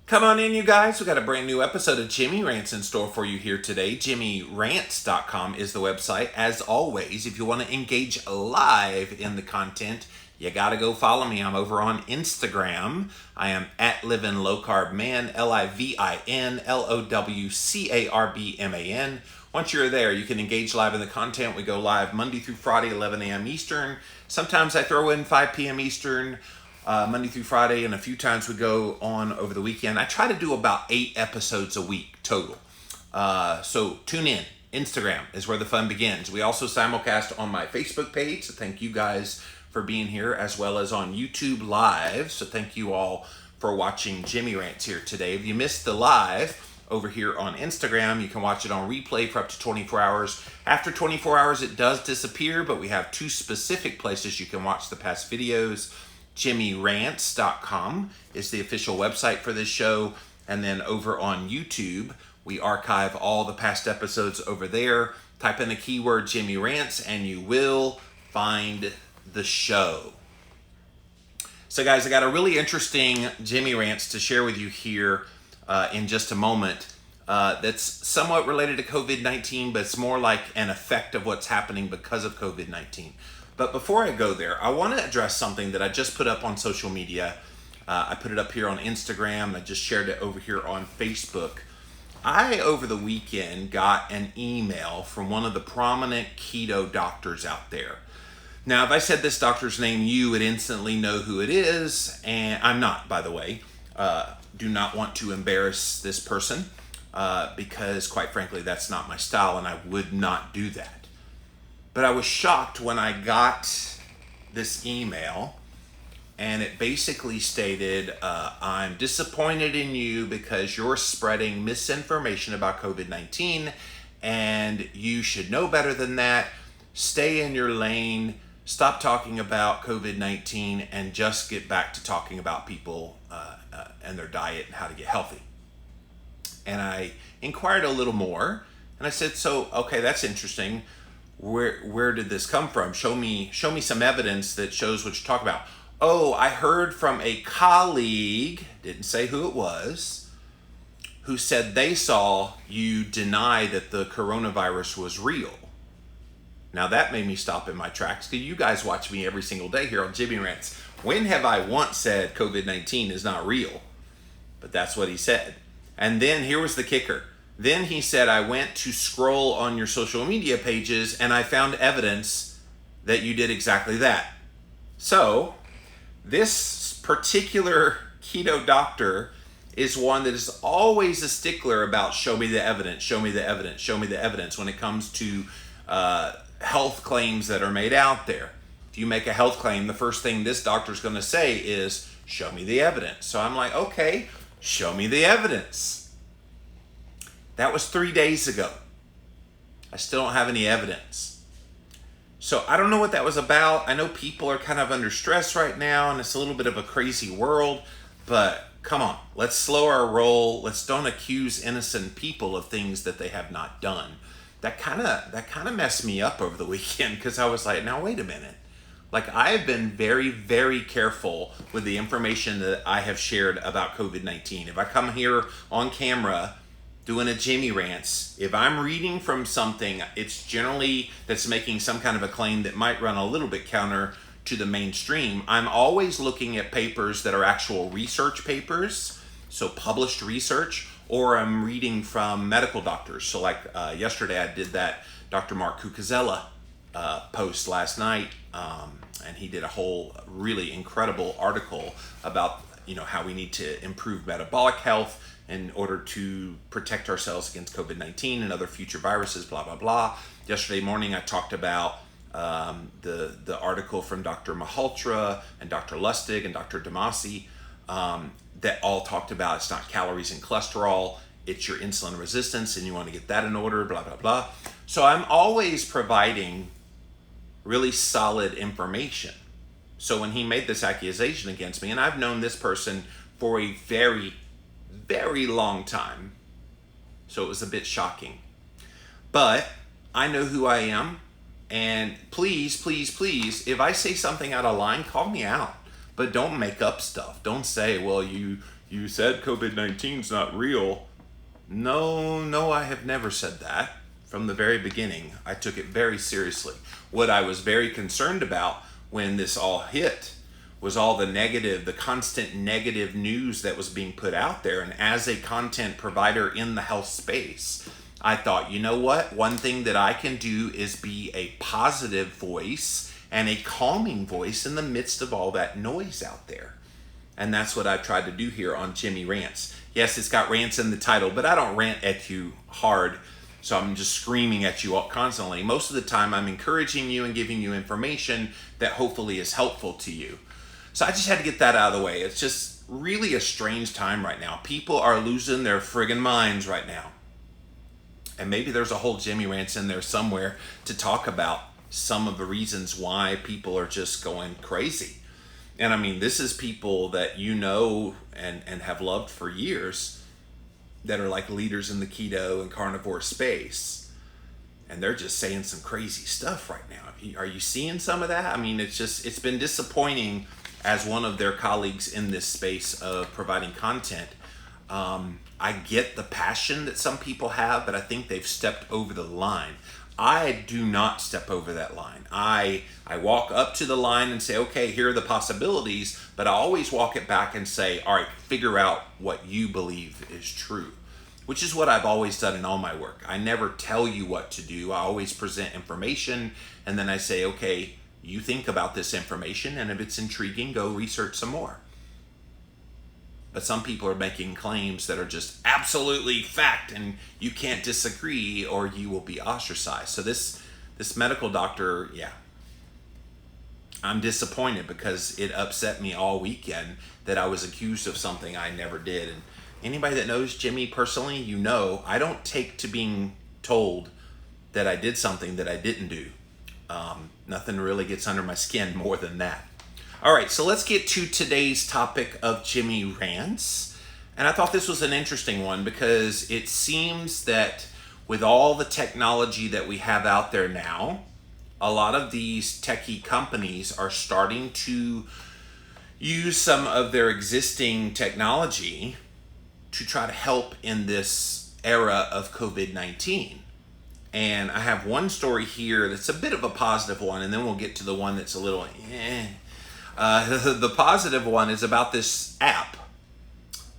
Come on in, you guys. We got a brand new episode of Jimmy Rants in store for you here today. JimmyRants.com is the website. As always, if you want to engage live in the content, you got to go follow me. I'm over on Instagram. I am at Livin' Low Carb Man, LIVIN LOWCARBMAN. Once you're there, you can engage live in the content. We go live Monday through Friday, 11 a.m. Eastern. Sometimes I throw in 5 p.m. Eastern. Monday through Friday, and a few times we go on over the weekend. I try to do about 8 episodes a week total. So tune in. Instagram is where the fun begins. We also simulcast on my Facebook page, so thank you guys for being here, as well as on YouTube Live. So thank you all for watching Jimmy Rants here today. If you missed the live over here on Instagram, you can watch it on replay for up to 24 hours. After 24 hours, it does disappear, but we have 2 specific places you can watch the past videos. JimmyRants.com is the official website for this show. And then over on YouTube, we archive all the past episodes over there. Type in the keyword Jimmy Rants and you will find the show. So guys, I got a really interesting Jimmy Rants to share with you here in just a moment. That's somewhat related to COVID-19, but it's more like an effect of what's happening because of COVID-19. But before I go there, I want to address something that I just put up on social media. I put it up here on Instagram, and I just shared it over here on Facebook. I, over the weekend, got an email from one of the prominent keto doctors out there. Now, if I said this doctor's name, you would instantly know who it is, and I'm not, by the way. Do not want to embarrass this person, because, quite frankly, that's not my style, and I would not do that. But I was shocked when I got this email, and it basically stated, I'm disappointed in you because you're spreading misinformation about COVID-19, and you should know better than that. Stay in your lane, stop talking about COVID-19, and just get back to talking about people and their diet and how to get healthy. And I inquired a little more, and I said, so, okay, that's interesting. Where did this come from? Show me some evidence that shows what you're talking about. Oh, I heard from a colleague, didn't say who it was, who said they saw you deny that the coronavirus was real. Now that made me stop in my tracks, because you guys watch me every single day here on Jimmy Rants. When have I once said COVID-19 is not real? But that's what he said. And then here was the kicker. Then he said, I went to scroll on your social media pages and I found evidence that you did exactly that. So this particular keto doctor is one that is always a stickler about show me the evidence, show me the evidence, show me the evidence when it comes to health claims that are made out there. If you make a health claim, the first thing this doctor's going to say is, show me the evidence. So I'm like, okay, show me the evidence. That was 3 days ago. I still don't have any evidence. So I don't know what that was about. I know people are kind of under stress right now, and it's a little bit of a crazy world, but come on, let's slow our roll. Let's don't accuse innocent people of things that they have not done. That kind of messed me up over the weekend, because I was like, now wait a minute. Like, I have been very, very careful with the information that I have shared about COVID-19. If I come here on camera doing a Jimmy Rants, if I'm reading from something, it's generally that's making some kind of a claim that might run a little bit counter to the mainstream. I'm always looking at papers that are actual research papers, so published research, or I'm reading from medical doctors. So like yesterday I did that Dr. Mark Cucuzella post last night, and he did a whole really incredible article about how we need to improve metabolic health in order to protect ourselves against COVID-19 and other future viruses, blah, blah, blah. Yesterday morning, I talked about the article from Dr. Malhotra and Dr. Lustig and Dr. Damasi that all talked about it's not calories and cholesterol, it's your insulin resistance, and you want to get that in order, blah, blah, blah. So I'm always providing really solid information. So when he made this accusation against me, and I've known this person for a very, very long time, so it was a bit shocking. But I know who I am, and please, please, please, if I say something out of line, call me out. But don't make up stuff. Don't say, well, you You said COVID-19 is not real. No, I have never said that. From the very beginning, I took it very seriously. What I was very concerned about when this all hit was all the constant negative news that was being put out there. And as a content provider in the health space, I thought, you know what? One thing that I can do is be a positive voice and a calming voice in the midst of all that noise out there. And that's what I've tried to do here on Jimmy Rants. Yes, it's got rants in the title, but I don't rant at you hard, so I'm just screaming at you all constantly. Most of the time, I'm encouraging you and giving you information that hopefully is helpful to you. So I just had to get that out of the way. It's just really a strange time right now. People are losing their friggin' minds right now. And maybe there's a whole Jimmy Rants in there somewhere to talk about some of the reasons why people are just going crazy. And I mean, this is people that you know and have loved for years that are like leaders in the keto and carnivore space. And they're just saying some crazy stuff right now. Are you seeing some of that? I mean, it's been disappointing as one of their colleagues in this space of providing content. I get the passion that some people have, but I think they've stepped over the line. I do not step over that line. I walk up to the line and say, okay, here are the possibilities, but I always walk it back and say, all right, figure out what you believe is true, which is what I've always done in all my work. I never tell you what to do. I always present information, and then I say, okay, you think about this information, and if it's intriguing, go research some more. But some people are making claims that are just absolutely fact, and you can't disagree or you will be ostracized. So this medical doctor, yeah, I'm disappointed because it upset me all weekend that I was accused of something I never did. And anybody that knows Jimmy personally, you know, I don't take to being told that I did something that I didn't do. Nothing really gets under my skin more than that. All right, so let's get to today's topic of Jimmy Rants. And I thought this was an interesting one because it seems that with all the technology that we have out there now, a lot of these techie companies are starting to use some of their existing technology to try to help in this era of COVID-19. And I have one story here that's a bit of a positive one, and then we'll get to the one that's a little the positive one is about this app,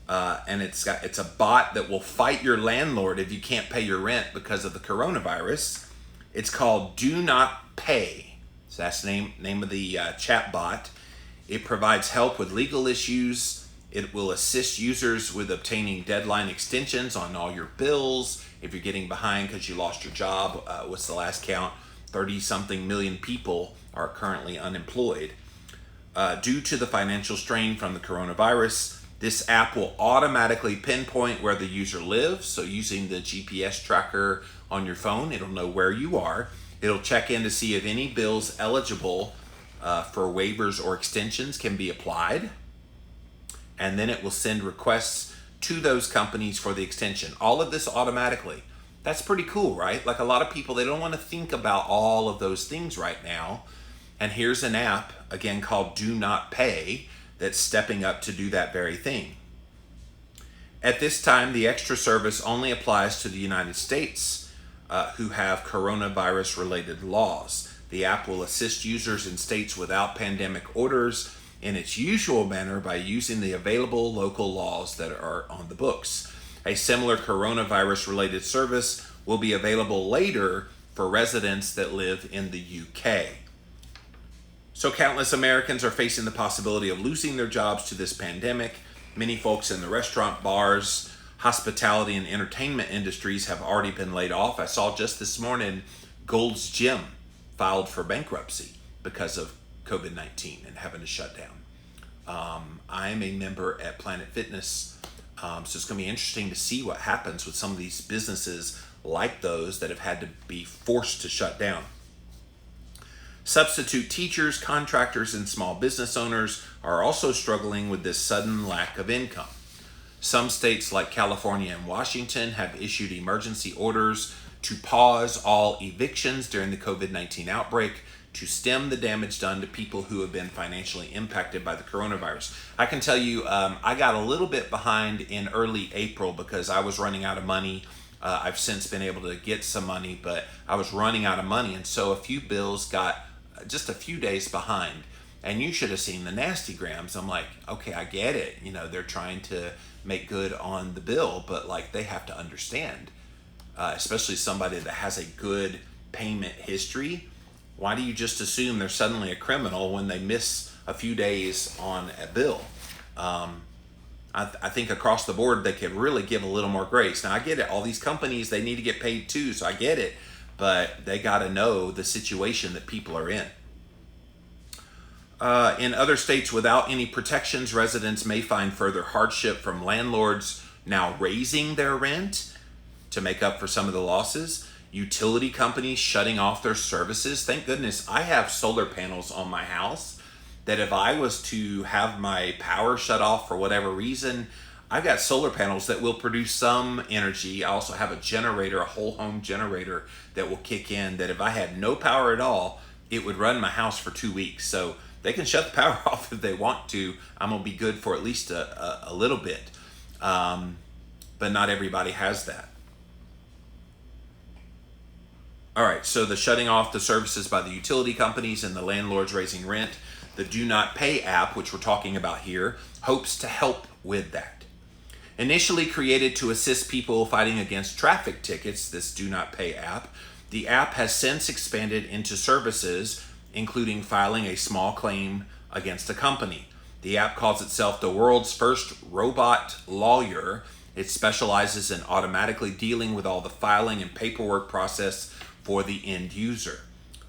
and it's a bot that will fight your landlord if you can't pay your rent because of the coronavirus. It's called Do Not Pay. So that's the name of the chat bot. It provides help with legal issues. It will assist users with obtaining deadline extensions on all your bills. If you're getting behind because you lost your job, what's the last count? 30-something million people are currently unemployed. Due to the financial strain from the coronavirus, this app will automatically pinpoint where the user lives. So using the GPS tracker on your phone, it'll know where you are. It'll check in to see if any bills eligible for waivers or extensions can be applied. And then it will send requests to those companies for the extension. All of this automatically. That's pretty cool, right? Like a lot of people, they don't want to think about all of those things right now. And here's an app, again, called Do Not Pay, that's stepping up to do that very thing. At this time, the extra service only applies to the United States who have coronavirus-related laws. The app will assist users in states without pandemic orders in its usual manner by using the available local laws that are on the books. A similar coronavirus-related service will be available later for residents that live in the UK. So countless Americans are facing the possibility of losing their jobs to this pandemic. Many folks in the restaurant, bars, hospitality, and entertainment industries have already been laid off. I saw just this morning Gold's Gym filed for bankruptcy because of COVID-19 and having to shut down. I am a member at Planet Fitness, so it's going to be interesting to see what happens with some of these businesses like those that have had to be forced to shut down. Substitute teachers, contractors, and small business owners are also struggling with this sudden lack of income. Some states like California and Washington have issued emergency orders to pause all evictions during the COVID-19 outbreak to stem the damage done to people who have been financially impacted by the coronavirus. I can tell you, I got a little bit behind in early April because I was running out of money. I've since been able to get some money, but I was running out of money. And so a few bills got just a few days behind. And you should have seen the nasty grams. I'm like, okay, I get it. You know, they're trying to make good on the bill, but like they have to understand, especially somebody that has a good payment history. Why do you just assume they're suddenly a criminal when they miss a few days on a bill? I think across the board, they could really give a little more grace. Now, I get it. All these companies, they need to get paid too, so I get it. But they got to know the situation that people are in. In other states without any protections, residents may find further hardship from landlords now raising their rent to make up for some of the losses. Utility companies shutting off their services. Thank goodness I have solar panels on my house that if I was to have my power shut off for whatever reason, I've got solar panels that will produce some energy. I also have a generator, a whole home generator that will kick in that if I had no power at all, it would run my house for 2 weeks. So they can shut the power off if they want to. I'm gonna be good for at least a little bit. But not everybody has that. All right, so the shutting off the services by the utility companies and the landlords raising rent. The Do Not Pay app, which we're talking about here, hopes to help with that. Initially created to assist people fighting against traffic tickets, this Do Not Pay app, the app has since expanded into services, including filing a small claim against a company. The app calls itself the world's first robot lawyer. It specializes in automatically dealing with all the filing and paperwork process for the end user.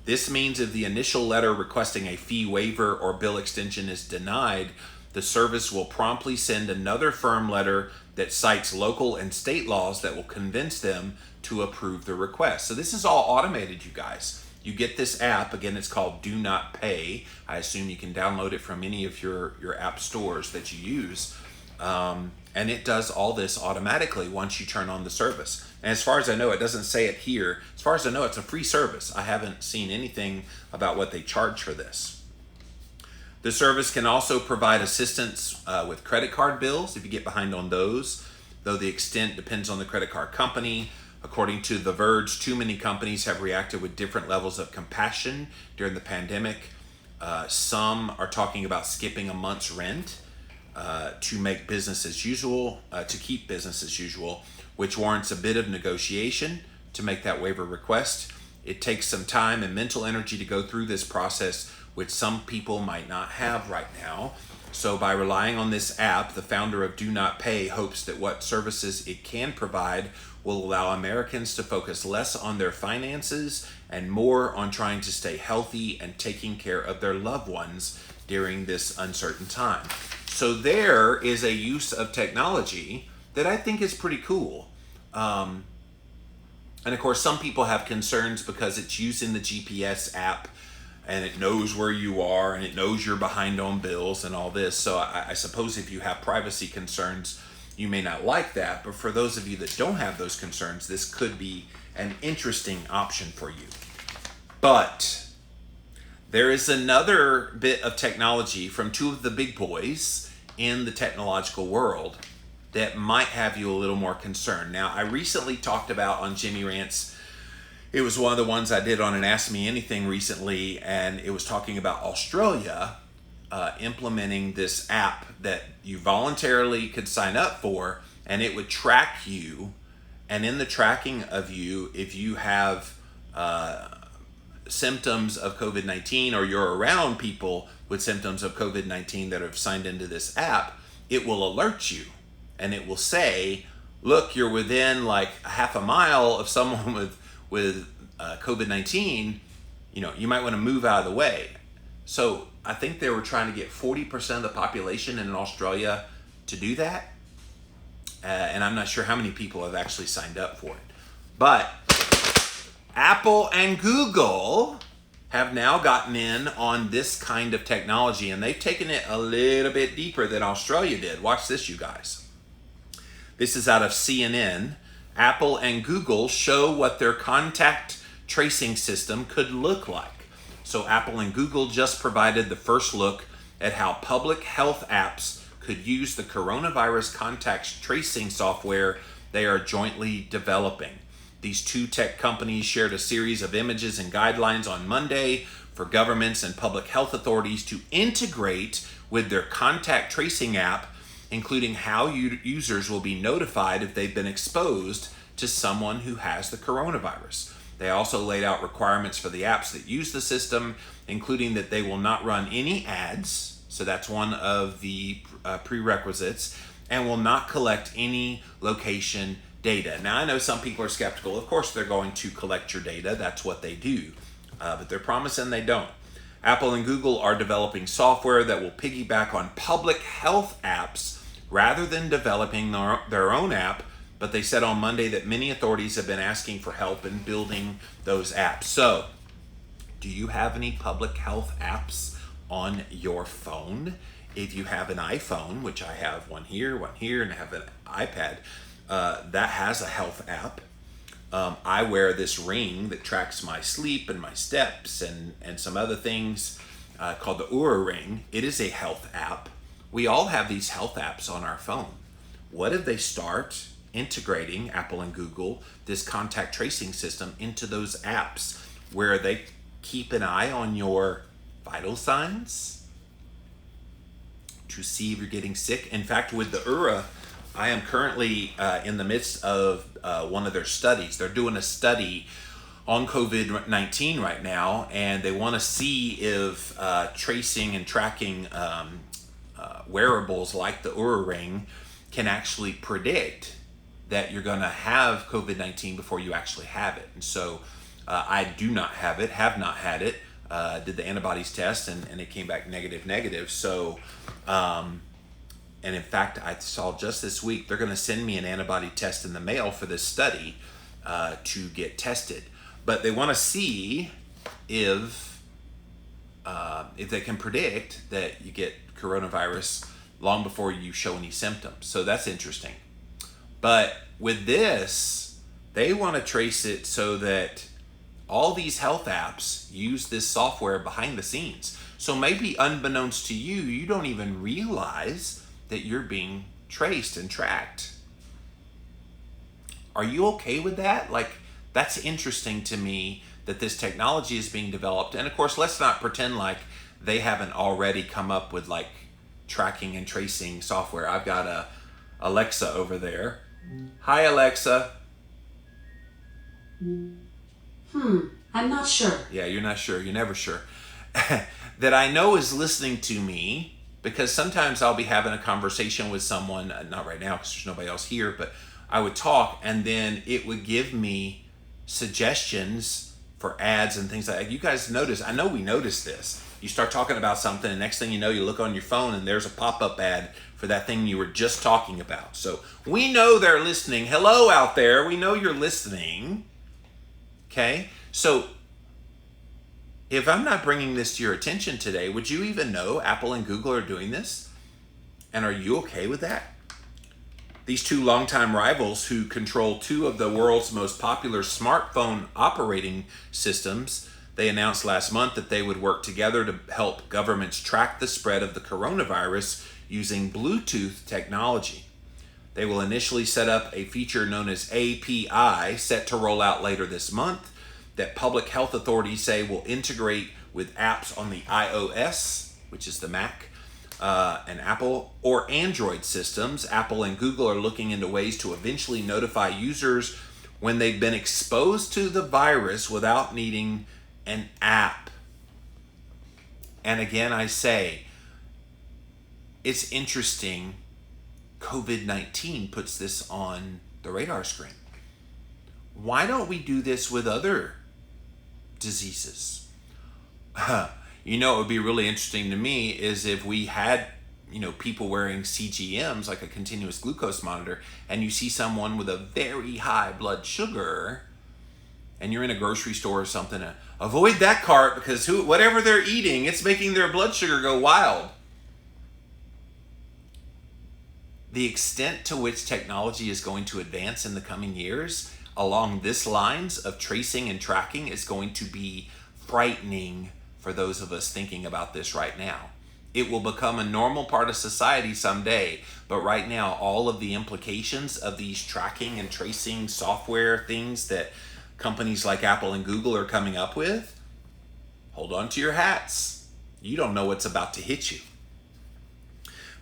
This means if the initial letter requesting a fee waiver or bill extension is denied, the service will promptly send another firm letter that cites local and state laws that will convince them to approve the request. So this is all automated, you guys. You get this app, again, it's called Do Not Pay. I assume you can download it from any of your app stores that you use. And it does all this automatically once you turn on the service. And as far as I know, it doesn't say it here. As far as I know, it's a free service. I haven't seen anything about what they charge for this. The service can also provide assistance with credit card bills if you get behind on those, though the extent depends on the credit card company. According to The Verge, too many companies have reacted with different levels of compassion during the pandemic. Some are talking about skipping a month's rent to make business as usual, to keep business as usual, which warrants a bit of negotiation to make that waiver request. It takes some time and mental energy to go through this process, which some people might not have right now. So by relying on this app, the founder of Do Not Pay hopes that what services it can provide will allow Americans to focus less on their finances and more on trying to stay healthy and taking care of their loved ones during this uncertain time. So there is a use of technology that I think is pretty cool. And of course, some people have concerns because it's using the GPS app and it knows where you are and it knows you're behind on bills and all this. So I suppose if you have privacy concerns, you may not like that. But for those of you that don't have those concerns, this could be an interesting option for you. But there is another bit of technology from two of the big boys in the technological world that might have you a little more concerned. Now, I recently talked about on Jimmy Rants, it was one of the ones I did on an Ask Me Anything recently, and it was talking about Australia implementing this app that you voluntarily could sign up for, and it would track you, and in the tracking of you, if you have symptoms of COVID-19 or you're around people with symptoms of COVID-19 that have signed into this app, it will alert you and it will say, look, you're within like a half a mile of someone with COVID-19, you know, you might want to move out of the way. So I think they were trying to get 40% of the population in Australia to do that. And I'm not sure how many people have actually signed up for it. But Apple and Google have now gotten in on this kind of technology, and they've taken it a little bit deeper than Australia did. Watch this, you guys. This is out of CNN. Apple and Google show what their contact tracing system could look like. So Apple and Google just provided the first look at how public health apps could use the coronavirus contact tracing software they are jointly developing. These two tech companies shared a series of images and guidelines on Monday for governments and public health authorities to integrate with their contact tracing app, including how users will be notified if they've been exposed to someone who has the coronavirus. They also laid out requirements for the apps that use the system, including that they will not run any ads, so that's one of the prerequisites, and will not collect any location data. Now, I know some people are skeptical. Of course, they're going to collect your data. That's what they do. But they're promising they don't. Apple and Google are developing software that will piggyback on public health apps rather than developing their own app. But they said on Monday that many authorities have been asking for help in building those apps. So, do you have any public health apps on your phone? If you have an iPhone, which I have one here, and I have an iPad, that has a health app. I wear this ring that tracks my sleep and my steps and some other things called the Oura Ring. It is a health app. We all have these health apps on our phone. What if they start integrating, Apple and Google, this contact tracing system into those apps where they keep an eye on your vital signs to see if you're getting sick? In fact, with the Oura, I am currently in the midst of one of their studies. They're doing a study on COVID-19 right now, and they want to see if tracing and tracking wearables like the Oura Ring can actually predict that you're going to have COVID-19 before you actually have it. And so I do not have it, have not had it, did the antibodies test, and it came back negative. So, and in fact, I saw just this week, they're going to send me an antibody test in the mail for this study to get tested. But they want to see if they can predict that you get coronavirus long before you show any symptoms. So that's interesting. But with this, they want to trace it so that all these health apps use this software behind the scenes. So maybe unbeknownst to you, you don't even realize that you're being traced and tracked. Are you okay with that? Like, that's interesting to me that this technology is being developed. And of course, let's not pretend like they haven't already come up with like tracking and tracing software. I've got a Alexa over there. Hi, Alexa. I'm not sure. Yeah, you're not sure. You're never sure. That I know is listening to me, because sometimes I'll be having a conversation with someone, not right now because there's nobody else here, but I would talk and then it would give me suggestions for ads and things like that. You guys notice, I know we notice this. You start talking about something and next thing you know, you look on your phone and there's a pop-up ad for that thing you were just talking about. So we know they're listening. Hello out there. We know you're listening. Okay? So if I'm not bringing this to your attention today, would you even know Apple and Google are doing this? And are you okay with that? These two longtime rivals who control two of the world's most popular smartphone operating systems, they announced last month that they would work together to help governments track the spread of the coronavirus using Bluetooth technology. They will initially set up a feature known as API, set to roll out later this month, that public health authorities say will integrate with apps on the iOS, which is the Mac, and Apple, or Android systems. Apple and Google are looking into ways to eventually notify users when they've been exposed to the virus without needing an app. And again, I say, it's interesting. COVID-19 puts this on the radar screen. Why don't we do this with other diseases? What would be really interesting to me is if we had, people wearing CGMs, like a continuous glucose monitor, and you see someone with a very high blood sugar, and you're in a grocery store or something, avoid that cart because whatever they're eating, it's making their blood sugar go wild. The extent to which technology is going to advance in the coming years along this lines of tracing and tracking is going to be frightening for those of us thinking about this right now. It will become a normal part of society someday, but right now, all of the implications of these tracking and tracing software things that companies like Apple and Google are coming up with, hold on to your hats. You don't know what's about to hit you.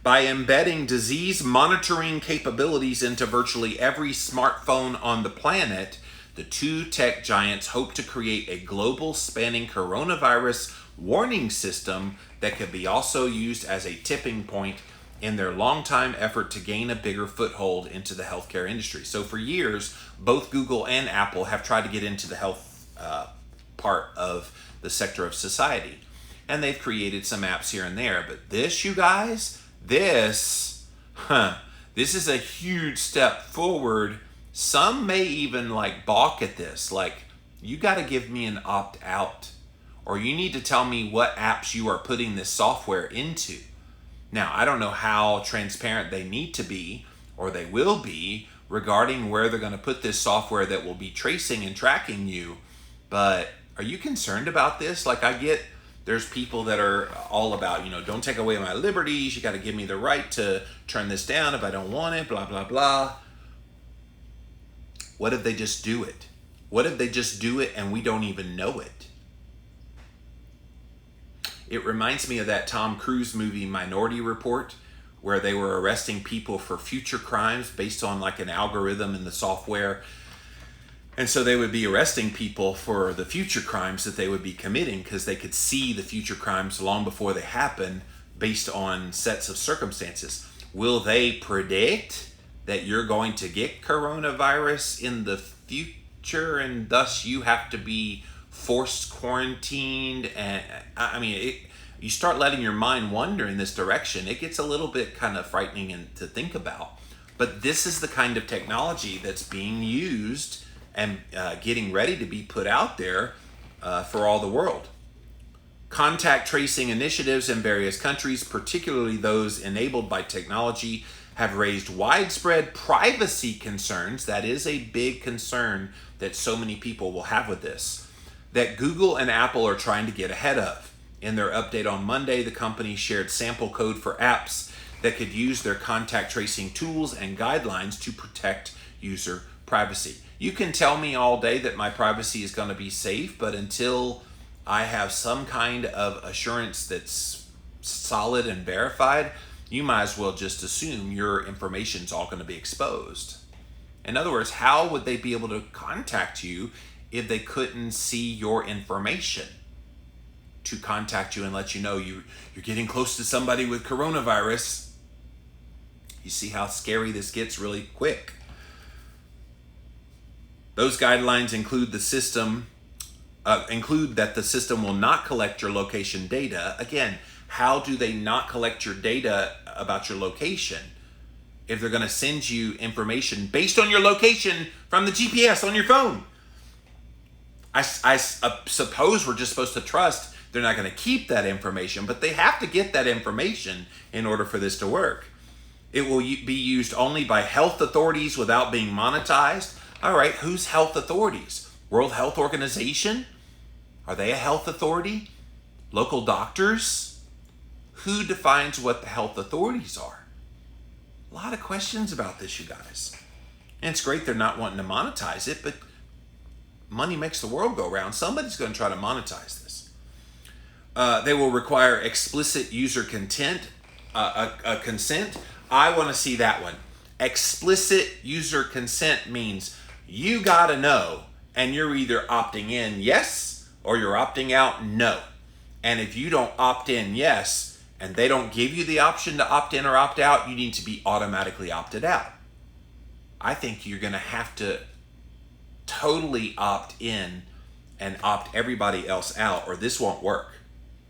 By embedding disease monitoring capabilities into virtually every smartphone on the planet, the two tech giants hope to create a global spanning coronavirus warning system that could be also used as a tipping point in their long-time effort to gain a bigger foothold into the healthcare industry. So for years, both Google and Apple have tried to get into the health part of the sector of society. And they've created some apps here and there. But this, you guys, this is a huge step forward. Some may even balk at this. You got to give me an opt-out, or you need to tell me what apps you are putting this software into. Now, I don't know how transparent they need to be, or they will be, regarding where they're going to put this software that will be tracing and tracking you. But are you concerned about this? I get there's people that are all about, don't take away my liberties. You got to give me the right to turn this down if I don't want it, blah, blah, blah. What if they just do it? What if they just do it and we don't even know it? It reminds me of that Tom Cruise movie, Minority Report, where they were arresting people for future crimes based on an algorithm in the software. And so they would be arresting people for the future crimes that they would be committing because they could see the future crimes long before they happen based on sets of circumstances. Will they predict that you're going to get coronavirus in the future and thus you have to be forced quarantined? And you start letting your mind wander in this direction. It gets a little bit kind of frightening to think about. But this is the kind of technology that's being used and getting ready to be put out there for all the world. Contact tracing initiatives in various countries, particularly those enabled by technology, have raised widespread privacy concerns. That is a big concern that so many people will have with this, that Google and Apple are trying to get ahead of. In their update on Monday, the company shared sample code for apps that could use their contact tracing tools and guidelines to protect user privacy. You can tell me all day that my privacy is going to be safe, but until I have some kind of assurance that's solid and verified, you might as well just assume your information is all going to be exposed. In other words, how would they be able to contact you if they couldn't see your information to contact you and let you know you're getting close to somebody with coronavirus? You see how scary this gets really quick. Those guidelines include that the system will not collect your location data. Again, how do they not collect your data about your location if they're going to send you information based on your location from the GPS on your phone? I suppose we're just supposed to trust they're not going to keep that information, but they have to get that information in order for this to work. It will be used only by health authorities without being monetized. All right, who's health authorities? World Health Organization? Are they a health authority? Local doctors? Who defines what the health authorities are? A lot of questions about this, you guys. And it's great they're not wanting to monetize it, but money makes the world go round. Somebody's going to try to monetize this. They will require explicit user consent. I want to see that one. Explicit user consent means you got to know, and you're either opting in yes or you're opting out no. And if you don't opt in yes and they don't give you the option to opt in or opt out, you need to be automatically opted out. I think you're going to have to totally opt in and opt everybody else out, or this won't work.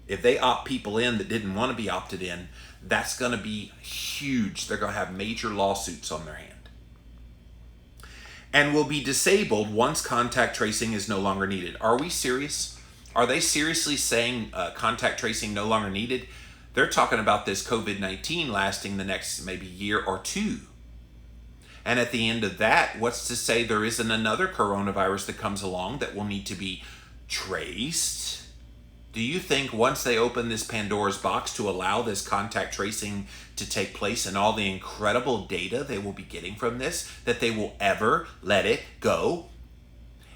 If they opt people in that didn't want to be opted in, that's going to be huge. They're going to have major lawsuits on their hand. And will be disabled once contact tracing is no longer needed. Are we serious? Are they seriously saying contact tracing no longer needed? They're talking about this COVID-19 lasting the next maybe year or two. And at the end of that, what's to say there isn't another coronavirus that comes along that will need to be traced Do you think once they open this Pandora's box to allow this contact tracing to take place and all the incredible data they will be getting from this, that they will ever let it go?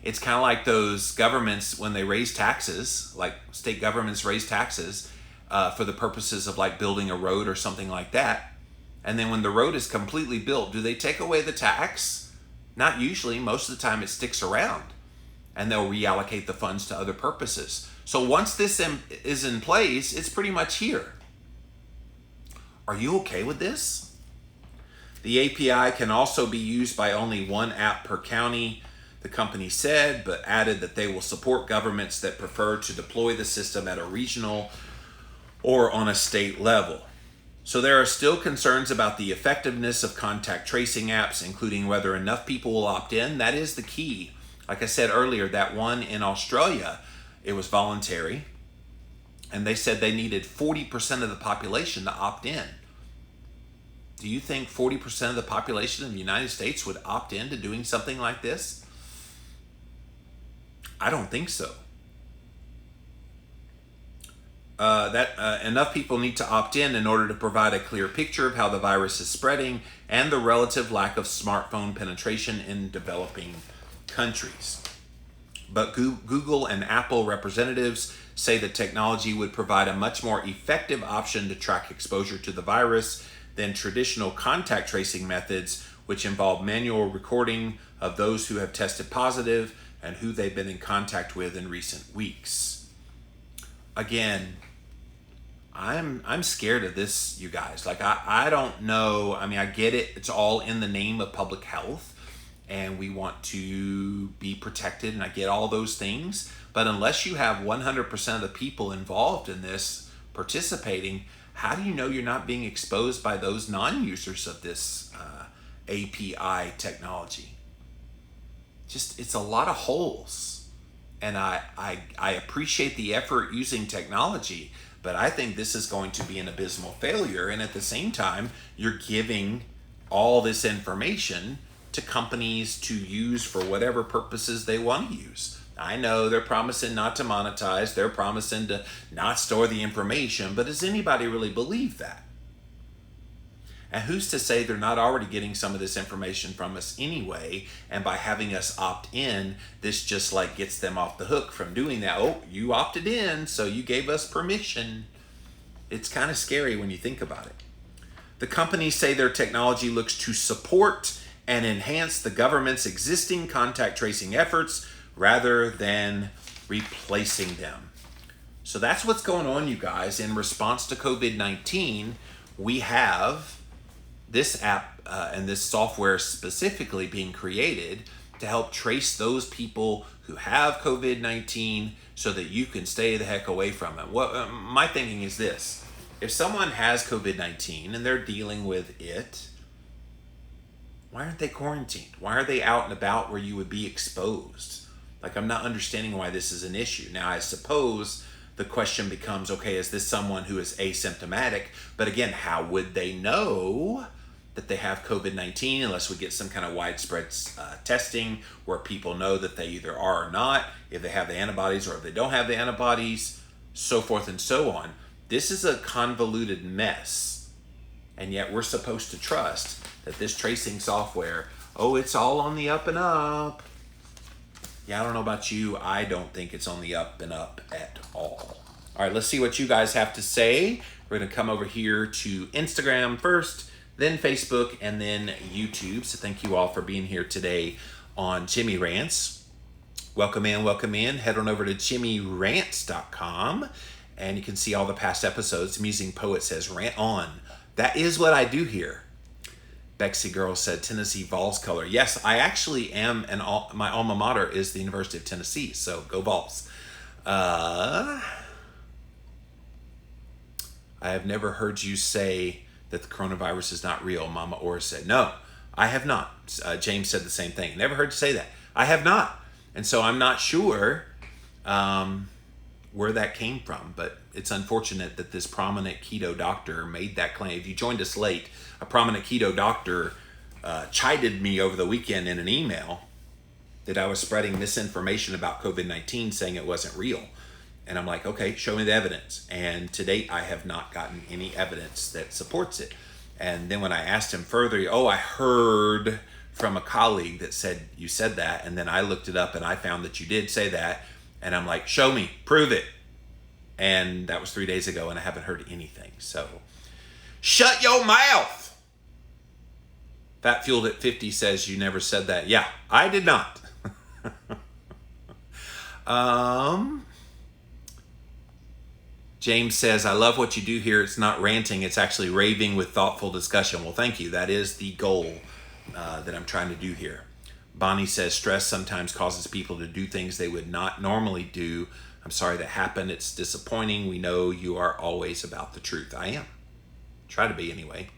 It's kind of like those governments when they raise taxes, like state governments raise taxes for the purposes of like building a road or something like that. And then when the road is completely built, do they take away the tax? Not usually. Most of the time it sticks around and they'll reallocate the funds to other purposes. So once this is in place, it's pretty much here. Are you okay with this? The API can also be used by only one app per county, the company said, but added that they will support governments that prefer to deploy the system at a regional or on a state level. So there are still concerns about the effectiveness of contact tracing apps, including whether enough people will opt in. That is the key. Like I said earlier, that one in Australia, it was voluntary, and they said they needed 40% of the population to opt in. Do you think 40% of the population of the United States would opt in to doing something like this? I don't think so. Enough people need to opt in order to provide a clear picture of how the virus is spreading and the relative lack of smartphone penetration in developing countries. But Google and Apple representatives say the technology would provide a much more effective option to track exposure to the virus than traditional contact tracing methods, which involve manual recording of those who have tested positive and who they've been in contact with in recent weeks. Again, I'm scared of this, you guys. Like, I don't know. I mean, I get it. It's all in the name of public health, and we want to be protected, and I get all those things. But unless you have 100% of the people involved in this participating, how do you know you're not being exposed by those non-users of this API technology? Just, it's a lot of holes. And I appreciate the effort using technology, but I think this is going to be an abysmal failure. And at the same time, you're giving all this information to companies to use for whatever purposes they want to use. I know they're promising not to monetize, they're promising to not store the information, but does anybody really believe that? And who's to say they're not already getting some of this information from us anyway, and by having us opt in, this just like gets them off the hook from doing that. Oh, you opted in, so you gave us permission. It's kind of scary when you think about it. The companies say their technology looks to support and enhance the government's existing contact tracing efforts rather than replacing them. So that's what's going on, you guys. In response to COVID-19, we have this app and this software specifically being created to help trace those people who have COVID-19 so that you can stay the heck away from it. What my thinking is this: if someone has COVID-19 and they're dealing with it, why aren't they quarantined? Why are they out and about where you would be exposed? Like, I'm not understanding why this is an issue. Now, I suppose the question becomes, okay, is this someone who is asymptomatic? But again, how would they know that they have COVID-19 unless we get some kind of widespread testing where people know that they either are or not, if they have the antibodies or if they don't have the antibodies, so forth and so on. This is a convoluted mess. And yet we're supposed to trust that this tracing software, oh, it's all on the up and up. Yeah, I don't know about you. I don't think it's on the up and up at all. All right, let's see what you guys have to say. We're going to come over here to Instagram first, then Facebook, and then YouTube. So thank you all for being here today on Jimmy Rants. Welcome in, welcome in. Head on over to jimmyrants.com, and you can see all the past episodes. The Musing Poet says, rant on. That is what I do here. Bexy Girl said Tennessee Vols color. Yes, I actually am, and my alma mater is the University of Tennessee, so go Vols. I have never heard you say that the coronavirus is not real, Mama Ora said. No, I have not. James said the same thing. Never heard you say that. I have not. And so I'm not sure where that came from, but it's unfortunate that this prominent keto doctor made that claim. If you joined us late, a prominent keto doctor chided me over the weekend in an email that I was spreading misinformation about COVID-19, saying it wasn't real. And I'm like, okay, show me the evidence. And to date, I have not gotten any evidence that supports it. And then when I asked him further, oh, I heard from a colleague that said you said that. And then I looked it up and I found that you did say that. And I'm like, show me, prove it. And that was 3 days ago, and I haven't heard anything. So, shut your mouth. Fat Fueled at 50 says you never said that. Yeah, I did not. James says, I love what you do here. It's not ranting, it's actually raving with thoughtful discussion. Well, thank you. That is the goal that I'm trying to do here. Bonnie says, stress sometimes causes people to do things they would not normally do. I'm sorry that happened. It's disappointing. We know you are always about the truth. I am. Try to be anyway.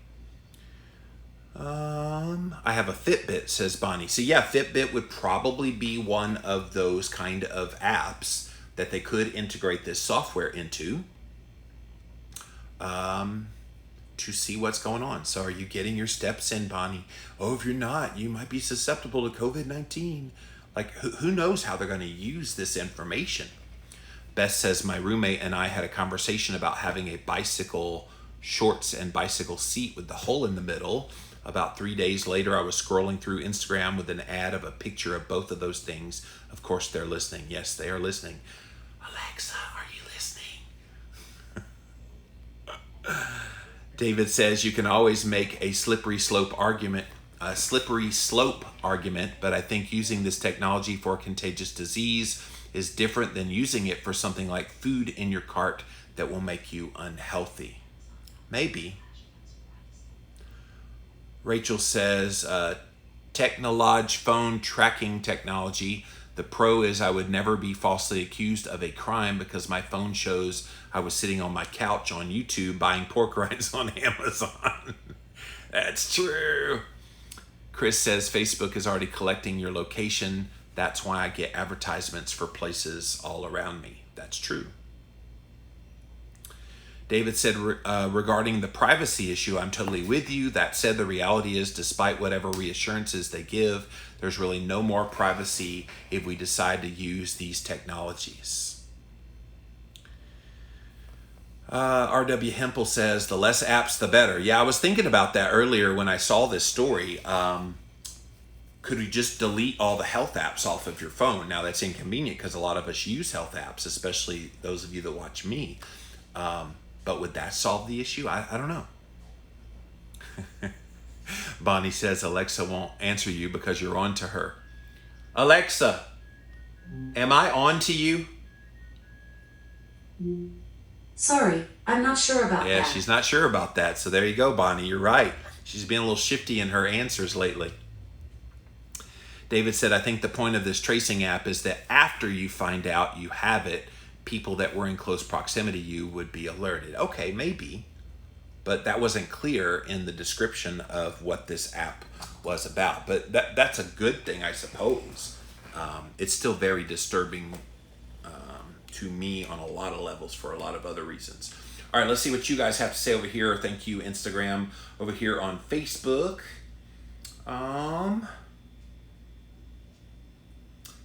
I have a Fitbit, says Bonnie. So yeah, Fitbit would probably be one of those kind of apps that they could integrate this software into to see what's going on. So are you getting your steps in, Bonnie? Oh, if you're not, you might be susceptible to COVID-19. Like, who knows how they're going to use this information? Beth says, my roommate and I had a conversation about having a bicycle shorts and bicycle seat with the hole in the middle. About 3 days later, I was scrolling through Instagram with an ad of a picture of both of those things. Of course, they're listening. Yes, they are listening. Alexa, are you listening? David says, you can always make a slippery slope argument, but I think using this technology for contagious disease is different than using it for something like food in your cart that will make you unhealthy. Maybe. Rachel says, Technolog phone tracking technology. The pro is I would never be falsely accused of a crime because my phone shows I was sitting on my couch on YouTube buying pork rinds on Amazon. That's true. Chris says Facebook is already collecting your location. That's why I get advertisements for places all around me. That's true. David said, regarding the privacy issue, I'm totally with you. That said, the reality is, despite whatever reassurances they give, there's really no more privacy if we decide to use these technologies. R.W. Hempel says, the less apps, the better. Yeah, I was thinking about that earlier when I saw this story. Could we just delete all the health apps off of your phone? Now, that's inconvenient because a lot of us use health apps, especially those of you that watch me. But would that solve the issue? I don't know. Bonnie says Alexa won't answer you because you're on to her. Alexa, am I on to you? Sorry, I'm not sure about that. Yeah, she's not sure about that. So there you go, Bonnie. You're right. She's been a little shifty in her answers lately. David said, I think the point of this tracing app is that after you find out you have it, people that were in close proximity to you would be alerted. Okay, maybe. But that wasn't clear in the description of what this app was about. But that's a good thing, I suppose. It's still very disturbing to me on a lot of levels for a lot of other reasons. All right, let's see what you guys have to say over here. Thank you, Instagram. Over here on Facebook.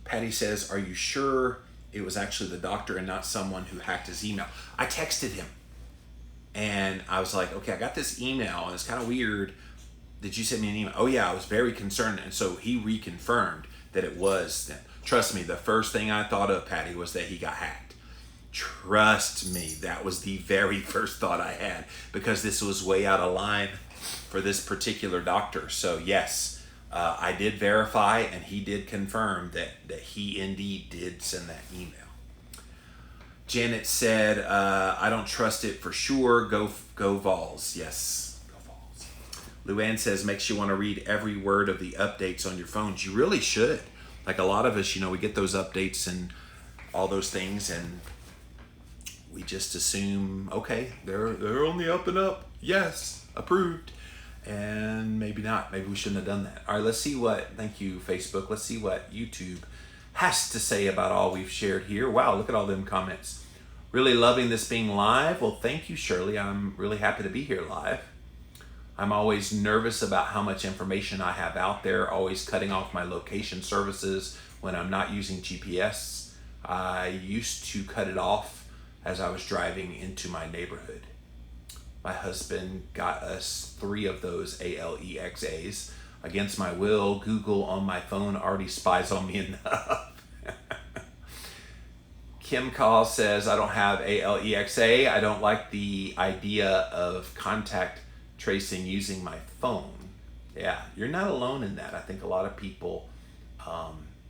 Patty says, are you sure it was actually the doctor and not someone who hacked his email? I texted him. And I was like, okay, I got this email, and it's kind of weird. Did you send me an email? Oh, yeah, I was very concerned. And so he reconfirmed that it was them. Trust me, the first thing I thought of, Patty, was that he got hacked. Trust me, that was the very first thought I had, because this was way out of line for this particular doctor. So, yes, I did verify, and he did confirm that he indeed did send that email. Janet said, I don't trust it for sure. Go Vols. Yes, go Vols. Luann says, makes you want to read every word of the updates on your phones. You really should. Like a lot of us, we get those updates and all those things, and we just assume, okay, they're on the up and up. Yes, approved. And maybe not. Maybe we shouldn't have done that. All right, let's see thank you, Facebook. Let's see what YouTube has to say about all we've shared here. Wow, look at all them comments. Really loving this being live. Well, thank you, Shirley. I'm really happy to be here live. I'm always nervous about how much information I have out there, always cutting off my location services when I'm not using GPS. I used to cut it off as I was driving into my neighborhood. My husband got us 3 of those ALEXAs. Against my will, Google on my phone already spies on me enough. Kim Call says, I don't have ALEXA. I don't like the idea of contact tracing using my phone. Yeah, you're not alone in that. I think a lot of people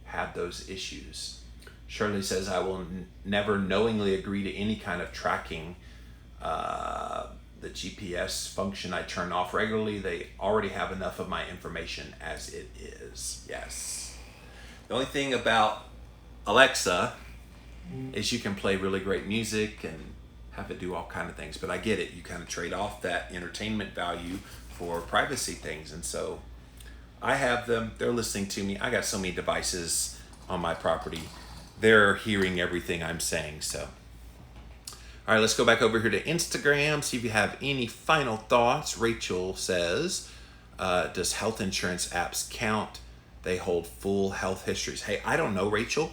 have those issues. Shirley says, I will never knowingly agree to any kind of tracking. The GPS function I turn off regularly. They already have enough of my information as it is. Yes. The only thing about Alexa is you can play really great music and have it do all kind of things. But I get it. You kind of trade off that entertainment value for privacy things. And so I have them. They're listening to me. I got so many devices on my property. They're hearing everything I'm saying. So, all right, let's go back over here to Instagram. See if you have any final thoughts. Rachel says, does health insurance apps count? They hold full health histories. Hey, I don't know, Rachel.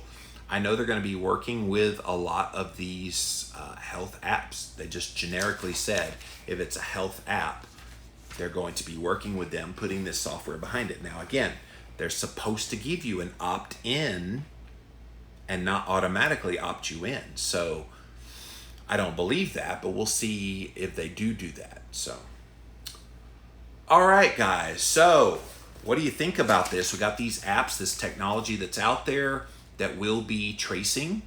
I know they're going to be working with a lot of these health apps. They just generically said if it's a health app, they're going to be working with them, putting this software behind it. Now, again, they're supposed to give you an opt-in and not automatically opt you in. So I don't believe that, but we'll see if they do that. So, all right, guys. So what do you think about this? We got these apps, this technology that's out there that will be tracing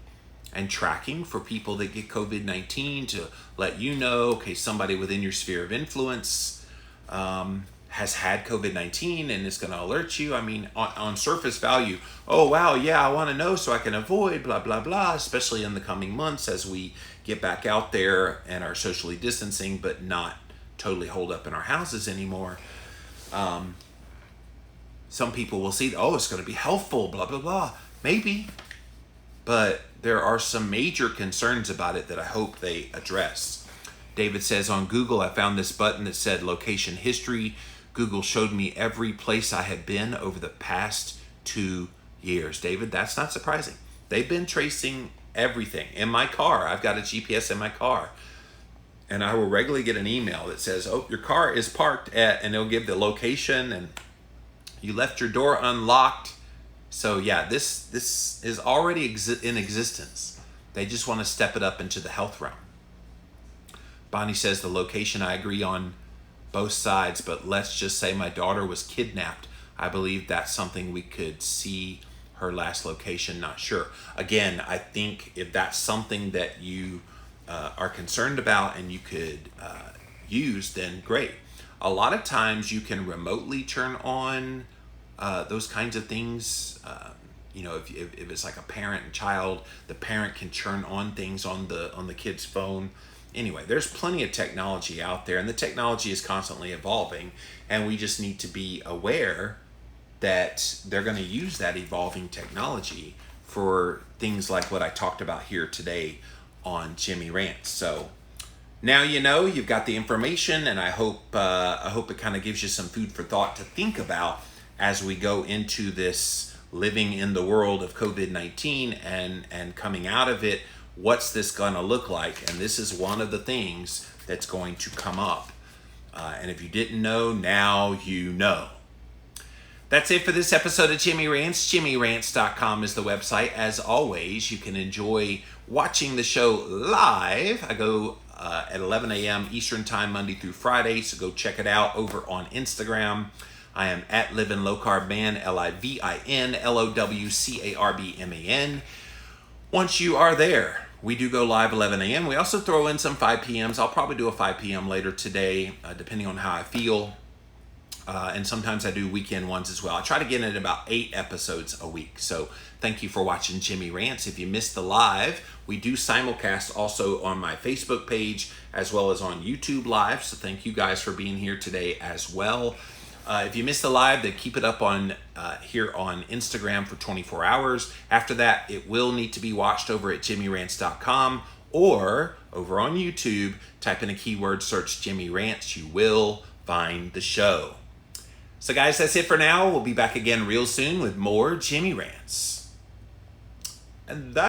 and tracking for people that get COVID-19 to let you know, okay, somebody within your sphere of influence has had COVID-19 and it's going to alert you. I mean, on surface value, oh, wow, yeah, I want to know so I can avoid blah, blah, blah, especially in the coming months as we get back out there and are socially distancing, but not totally holed up in our houses anymore. Some people will see, oh, it's going to be helpful, blah, blah, blah. Maybe, but there are some major concerns about it that I hope they address. David says, on Google, I found this button that said location history. Google showed me every place I had been over the past 2 years. David, that's not surprising. They've been tracing everything. In my car, I've got a GPS in my car. And I will regularly get an email that says, oh, your car is parked at, and it'll give the location, and you left your door unlocked. So yeah, this is already in existence. They just want to step it up into the health realm. Bonnie says the location I agree on both sides, but let's just say my daughter was kidnapped. I believe that's something we could see her last location, not sure. Again, I think if that's something that you are concerned about and you could use, then great. A lot of times you can remotely turn on those kinds of things. If it's like a parent and child, the parent can turn on things on the kid's phone. Anyway, there's plenty of technology out there, and the technology is constantly evolving, and we just need to be aware that they're going to use that evolving technology for things like what I talked about here today on Jimmy Rants. So now you know, you've got the information, and I hope it kind of gives you some food for thought to think about as we go into this living in the world of COVID-19 and coming out of it. What's this going to look like? And this is one of the things that's going to come up. And if you didn't know, now you know. That's it for this episode of Jimmy Rants. JimmyRants.com is the website. As always, you can enjoy watching the show live. I go at 11 a.m. Eastern Time, Monday through Friday, so go check it out over on Instagram. I am at Livin' Low Carb Man, LIVIN LOWCARBMAN. Once you are there, we do go live 11 a.m. We also throw in some 5 p.m.s. I'll probably do a 5 p.m. later today, depending on how I feel. And sometimes I do weekend ones as well. I try to get in about 8 episodes a week. So thank you for watching Jimmy Rants. If you missed the live, we do simulcast also on my Facebook page as well as on YouTube Live. So thank you guys for being here today as well. If you missed the live, then keep it up on here on Instagram for 24 hours. After that, it will need to be watched over at JimmyRants.com or over on YouTube. Type in a keyword, search Jimmy Rants. You will find the show. So guys, that's it for now. We'll be back again real soon with more Jimmy Rants. And that